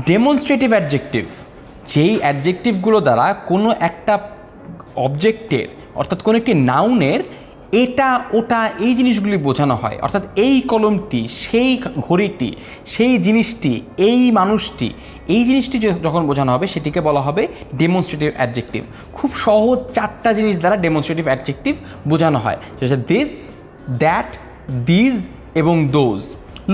Demonstrative adjective যেই অ্যাডজেক্টিভগুলো দ্বারা কোনো একটা অবজেক্টের অর্থাৎ কোনো একটি নাউনের এটা ওটা এই জিনিসগুলি বোঝানো হয়, অর্থাৎ এই কলমটি, সেই ঘড়িটি, সেই জিনিসটি, এই মানুষটি, এই জিনিসটি যখন বোঝানো হবে সেটিকে বলা হবে ডেমনস্ট্রেটিভ অ্যাডজেক্টিভ। খুব সহজ 4টা জিনিস দ্বারা ডেমনস্ট্রেটিভ অ্যাডজেক্টিভ বোঝানো হয়, যেটা দিস, দ্যাট, দিজ এবং দোজ।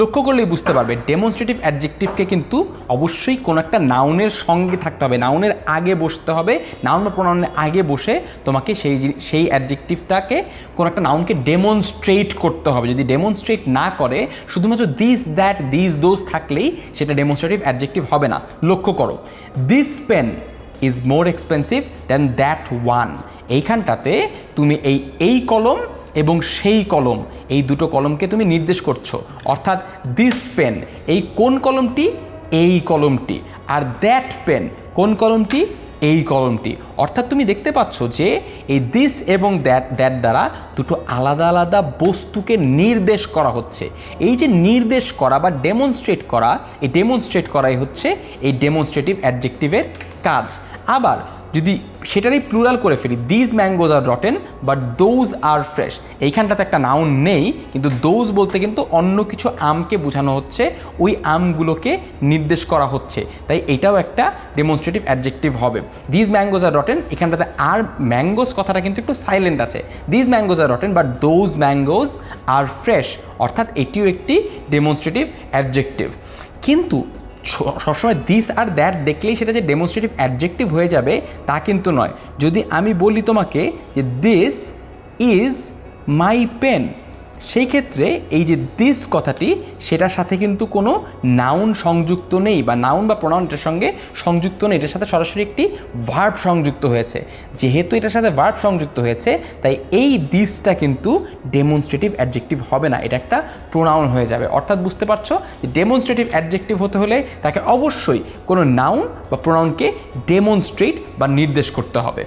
লক্ষ্য করলেই বুঝতে পারবে ডেমনস্ট্রেটিভ অ্যাডজেক্টিভকে কিন্তু অবশ্যই কোনো একটা নাউনের সঙ্গে থাকতে হবে, নাউনের আগে বসতে হবে, নাউন বা প্রোনাউনের আগে বসে তোমাকে সেই অ্যাডজেক্টিভটাকে কোনো একটা নাউনকে ডেমনস্ট্রেট করতে হবে। যদি ডেমনস্ট্রেট না করে শুধুমাত্র দিস, দ্যাট, দিস, দোজ থাকলেই সেটা ডেমনস্ট্রেটিভ অ্যাডজেক্টিভ হবে না। লক্ষ্য করো, this pen is more expensive than that one. এইখানটাতে তুমি এই কলম এবং সেই কলম, এই দুটো কলমকে তুমি নির্দেশ করছো, অর্থাৎ দিস পেন এই কোন কলমটি, এই কলমটি, আর দ্যাট পেন কোন কলমটি, এই কলমটি। অর্থাৎ তুমি দেখতে পাচ্ছ যে এই দিস এবং দ্যাট দ্বারা দুটো আলাদা আলাদা বস্তুকে নির্দেশ করা হচ্ছে। এই যে নির্দেশ করা বা ডেমনস্ট্রেট করা, এই ডেমনস্ট্রেট করাই হচ্ছে এই ডেমনস্ট্রেটিভ অ্যাডজেক্টিভের কাজ। আবার যদি সেটারই প্লুরাল করে ফেলি, these mangoes are rotten but those are fresh, এইখানটাতে একটা নাউন নেই, কিন্তু দোজ বলতে কিন্তু অন্য কিছু আমকে বোঝানো হচ্ছে, ওই আমগুলোকে নির্দেশ করা হচ্ছে, তাই এটাও একটা ডেমনস্ট্রেটিভ অ্যাডজেক্টিভ হবে। দিজ ম্যাঙ্গোজ আর রটেন, এখানটাতে আর ম্যাঙ্গোজ কথাটা কিন্তু একটু সাইলেন্ট আছে। These mangoes are rotten but those mangoes are fresh, অর্থাৎ এটিও একটি ডেমনস্ট্রেটিভ অ্যাডজেক্টিভ। কিন্তু সবসময় দিস আর দ্যাট দেখলেই সেটা যে ডেমনস্ট্রেটিভ অ্যাডজেক্টিভ হয়ে যাবে তা কিন্তু নয়। যদি আমি বলি তোমাকে যে দিস ইজ মাই পেন, সেই ক্ষেত্রে এই যে দিস কথাটি সেটার সাথে কিন্তু কোনো নাউন সংযুক্ত নেই, বা নাউন বা প্রোনাউন এটার সঙ্গে সংযুক্ত নেই, এটার সাথে সরাসরি একটি ভার্ব সংযুক্ত হয়েছে। যেহেতু এটার সাথে ভার্ব সংযুক্ত হয়েছে তাই এই দিসটা কিন্তু ডেমনস্ট্রেটিভ অ্যাডজেক্টিভ হবে না, এটা একটা প্রোনাউন হয়ে যাবে। অর্থাৎ বুঝতে পারছো যে ডেমনস্ট্রেটিভ অ্যাডজেক্টিভ হতে হলে তাকে অবশ্যই কোনো নাউন বা প্রোনাউনকে ডেমনস্ট্রেট বা নির্দেশ করতে হবে।